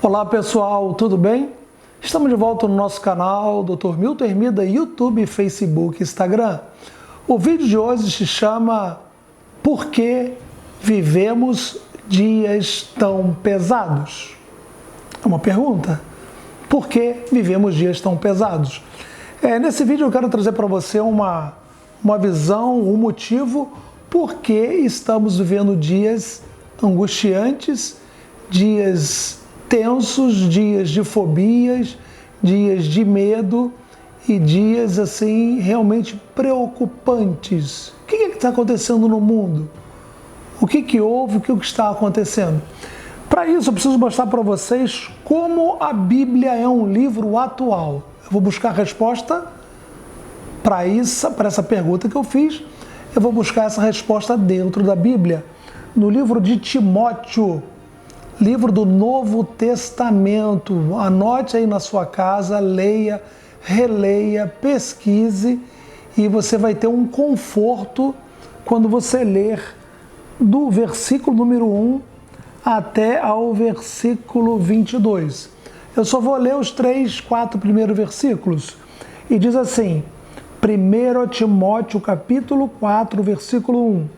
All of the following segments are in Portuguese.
Olá pessoal, tudo bem? Estamos de volta no nosso canal Dr. Milton Hermida, YouTube, Facebook e Instagram. O vídeo de hoje se chama Por que vivemos dias tão pesados? É uma pergunta. Por que vivemos dias tão pesados? Nesse vídeo eu quero trazer para você uma visão, um motivo por que estamos vivendo dias angustiantes, dias tensos, dias de fobias, dias de medo e dias assim realmente preocupantes. O que está acontecendo no mundo? O que houve? O que está acontecendo? Para isso eu preciso mostrar para vocês como a Bíblia é um livro atual. Eu vou buscar a resposta para essa pergunta que eu fiz. Eu vou buscar essa resposta dentro da Bíblia, no livro de Timóteo, livro do Novo Testamento. Anote aí na sua casa, leia, releia, pesquise e você vai ter um conforto quando você ler do versículo número 1 até ao versículo 22. Eu só vou ler os 3, 4 primeiros versículos e diz assim: 1 Timóteo capítulo 4, versículo 1.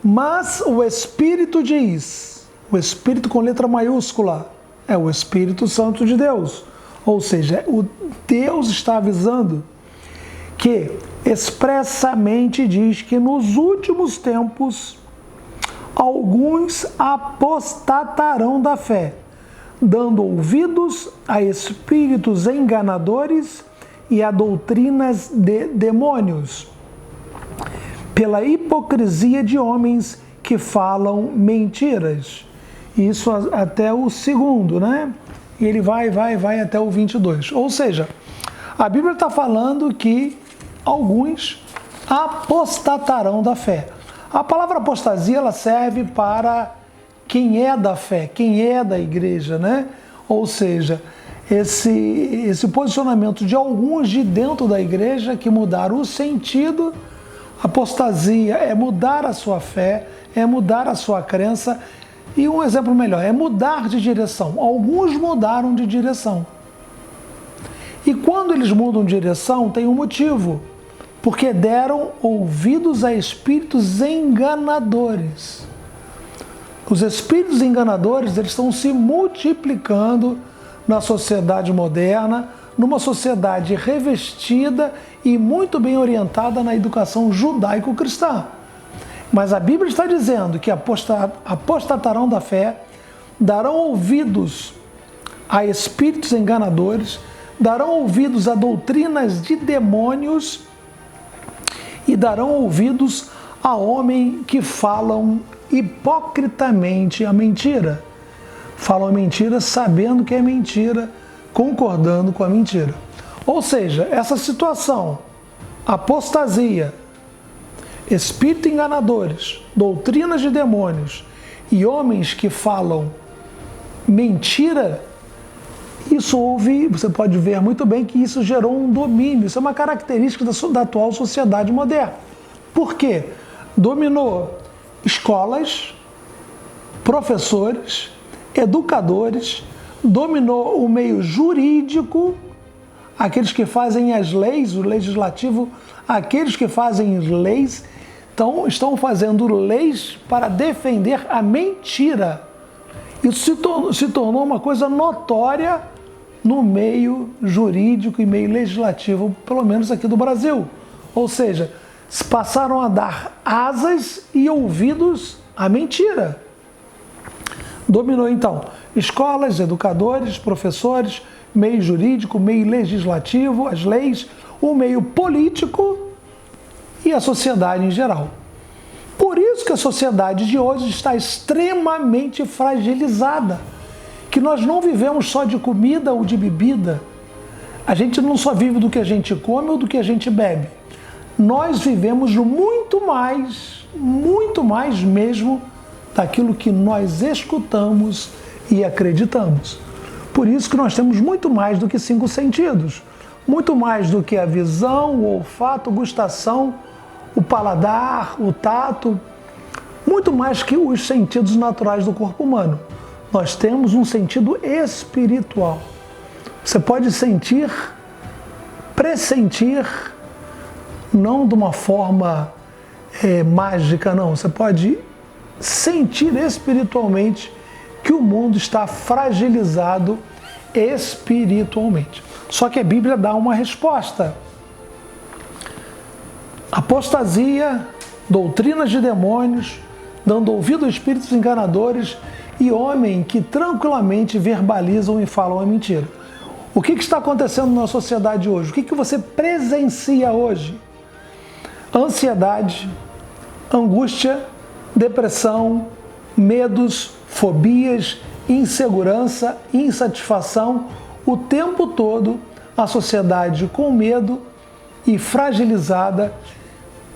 Mas o Espírito diz, o Espírito com letra maiúscula, é o Espírito Santo de Deus. Ou seja, o Deus está avisando que expressamente diz que nos últimos tempos alguns apostatarão da fé, dando ouvidos a espíritos enganadores e a doutrinas de demônios, pela hipocrisia de homens que falam mentiras. Isso até o segundo, né? E ele vai até o 22. Ou seja, a Bíblia está falando que alguns apostatarão da fé. A palavra apostasia ela serve para quem é da fé, quem é da igreja, né? Ou seja, esse posicionamento de alguns de dentro da igreja que mudaram o sentido. Apostasia é mudar a sua fé, é mudar a sua crença. E um exemplo melhor, é mudar de direção. Alguns mudaram de direção. E quando eles mudam de direção, tem um motivo. Porque deram ouvidos a espíritos enganadores. Os espíritos enganadores, eles estão se multiplicando na sociedade moderna, numa sociedade revestida e muito bem orientada na educação judaico-cristã. Mas a Bíblia está dizendo que apostatarão da fé, darão ouvidos a espíritos enganadores, darão ouvidos a doutrinas de demônios e darão ouvidos a homens que falam hipocritamente a mentira. Falam a mentira sabendo que é mentira, concordando com a mentira. Ou seja, essa situação, apostasia, espíritos enganadores, doutrinas de demônios e homens que falam mentira, isso houve, você pode ver muito bem que isso gerou um domínio. Isso é uma característica da atual sociedade moderna. Por quê? Dominou escolas, professores, educadores, dominou o meio jurídico, aqueles que fazem as leis, o legislativo, aqueles que fazem leis, então estão fazendo leis para defender a mentira. Isso se tornou uma coisa notória no meio jurídico e meio legislativo, pelo menos aqui do Brasil. Ou seja, passaram a dar asas e ouvidos à mentira. Dominou então escolas, educadores, professores, meio jurídico, meio legislativo, as leis, o meio político e a sociedade em geral. Por isso que a sociedade de hoje está extremamente fragilizada, que nós não vivemos só de comida ou de bebida, a gente não só vive do que a gente come ou do que a gente bebe, nós vivemos muito mais mesmo daquilo que nós escutamos e acreditamos. Por isso que nós temos muito mais do que 5 sentidos, muito mais do que a visão, o olfato, a gustação, o paladar, o tato, muito mais que os sentidos naturais do corpo humano. nós temos um sentido espiritual. Você pode sentir, pressentir, não de uma forma mágica, não. Você pode sentir espiritualmente que o mundo está fragilizado espiritualmente. Só que a Bíblia dá uma resposta. Apostasia, doutrinas de demônios, dando ouvido a espíritos enganadores e homens que tranquilamente verbalizam e falam a mentira. O que está acontecendo na sociedade hoje? O que você presencia hoje? Ansiedade, angústia, depressão, medos, fobias, insegurança, insatisfação. O tempo todo a sociedade com medo e fragilizada.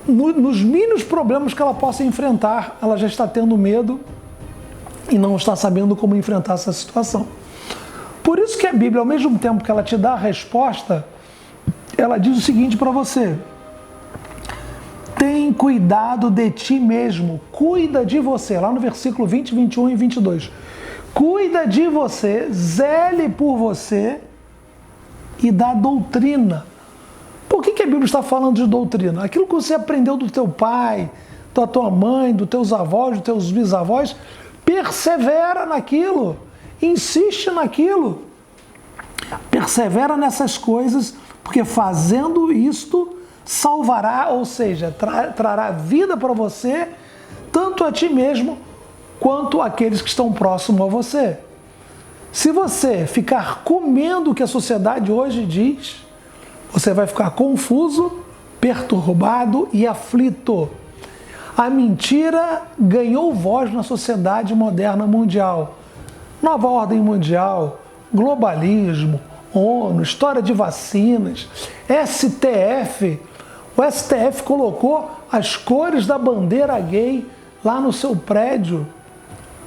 Nos mínimos problemas que ela possa enfrentar, ela já está tendo medo e não está sabendo como enfrentar essa situação. Por isso que a Bíblia, ao mesmo tempo que ela te dá a resposta, ela diz o seguinte para você: tem cuidado de ti mesmo, cuida de você. Lá no versículo 20, 21 e 22. Cuida de você, zele por você e da doutrina. Por que a Bíblia está falando de doutrina? Aquilo que você aprendeu do teu pai, da tua mãe, dos teus avós, dos teus bisavós, persevera naquilo, insiste naquilo. Persevera nessas coisas, porque fazendo isto salvará, ou seja, trará vida para você, tanto a ti mesmo, quanto àqueles que estão próximos a você. Se você ficar comendo o que a sociedade hoje diz, você vai ficar confuso, perturbado e aflito. A mentira ganhou voz na sociedade moderna mundial. Nova ordem mundial, globalismo, ONU, história de vacinas, STF. O STF colocou as cores da bandeira gay lá no seu prédio.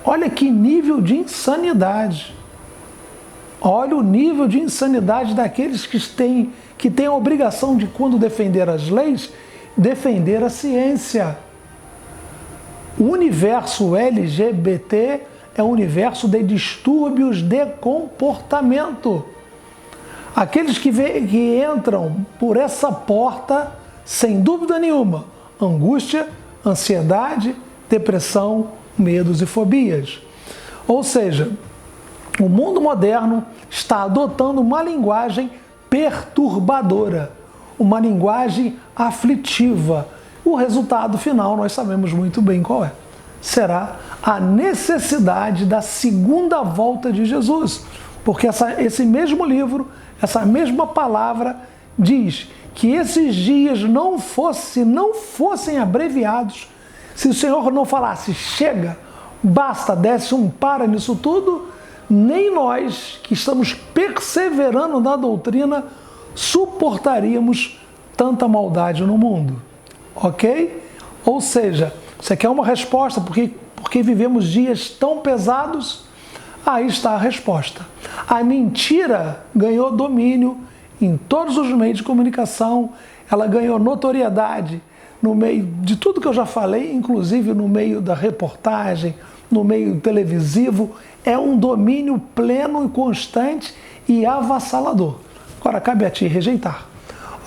Olha que nível de insanidade. Olha o nível de insanidade daqueles que têm a obrigação de, quando defender as leis, defender a ciência. O universo LGBT é um universo de distúrbios de comportamento. Aqueles que entram por essa porta, sem dúvida nenhuma, angústia, ansiedade, depressão, medos e fobias. Ou seja, o mundo moderno está adotando uma linguagem perturbadora, uma linguagem aflitiva. O resultado final nós sabemos muito bem qual é. Será a necessidade da segunda volta de Jesus. Porque esse mesmo livro, essa mesma palavra diz que esses dias não fossem abreviados, se o Senhor não falasse, chega, basta, desse um para nisso tudo, nem nós que estamos perseverando na doutrina suportaríamos tanta maldade no mundo. Ok? Ou seja, você quer uma resposta porque vivemos dias tão pesados? Aí está a resposta. A mentira ganhou domínio em todos os meios de comunicação, ela ganhou notoriedade no meio de tudo que eu já falei, inclusive no meio da reportagem, no meio televisivo. É um domínio pleno e constante e avassalador. Agora cabe a ti rejeitar.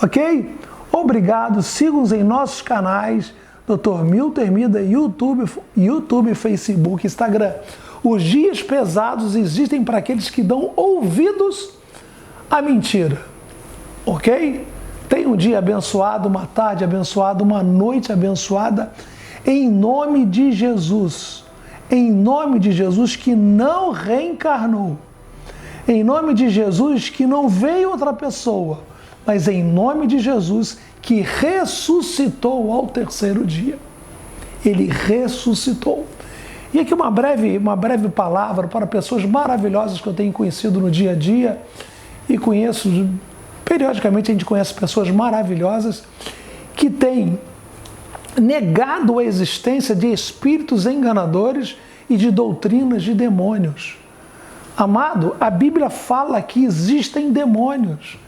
Ok? Obrigado, sigam-nos em nossos canais, Dr. Milton Hermida, YouTube, Facebook, Instagram. Os dias pesados existem para aqueles que dão ouvidos à mentira. Ok? Tenha um dia abençoado, uma tarde abençoada, uma noite abençoada, em nome de Jesus. Em nome de Jesus que não reencarnou. Em nome de Jesus que não veio outra pessoa, mas em nome de Jesus que ressuscitou ao terceiro dia. Ele ressuscitou. E aqui uma breve palavra para pessoas maravilhosas que eu tenho conhecido no dia a dia e periodicamente a gente conhece pessoas maravilhosas que têm negado a existência de espíritos enganadores e de doutrinas de demônios. Amado, a Bíblia fala que existem demônios.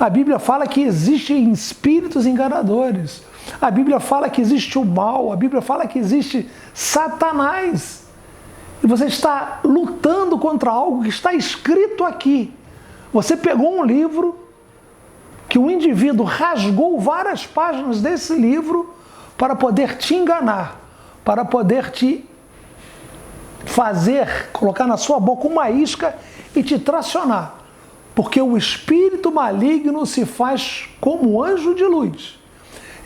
A Bíblia fala que existem espíritos enganadores. A Bíblia fala que existe o mal. A Bíblia fala que existe Satanás. e você está lutando contra algo que está escrito aqui. Você pegou um livro que um indivíduo rasgou várias páginas desse livro para poder te enganar, para poder te fazer, colocar na sua boca uma isca e te tracionar. Porque o espírito maligno se faz como anjo de luz.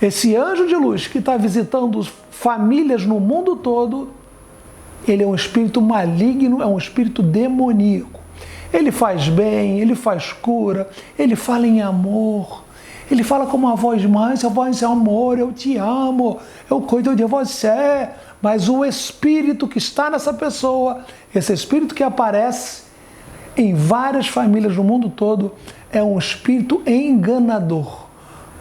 Esse anjo de luz que está visitando famílias no mundo todo, ele é um espírito maligno, é um espírito demoníaco. Ele faz bem, ele faz cura, ele fala em amor, ele fala com uma voz mansa, a voz é amor, eu te amo, eu cuido de você. Mas o espírito que está nessa pessoa, esse espírito que aparece em várias famílias no mundo todo, é um espírito enganador.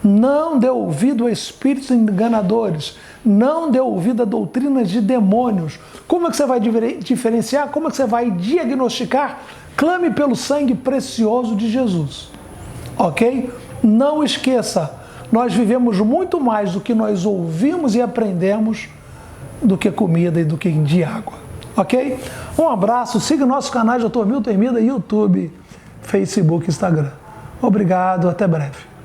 Não dê ouvido a espíritos enganadores, não dê ouvido a doutrinas de demônios. Como é que você vai diferenciar? Como é que você vai diagnosticar? Clame pelo sangue precioso de Jesus, ok? Não esqueça, nós vivemos muito mais do que nós ouvimos e aprendemos do que comida e do que de água, ok? Um abraço, siga nossos canais Dr. Milton Hermida, YouTube, Facebook, Instagram. Obrigado, até breve.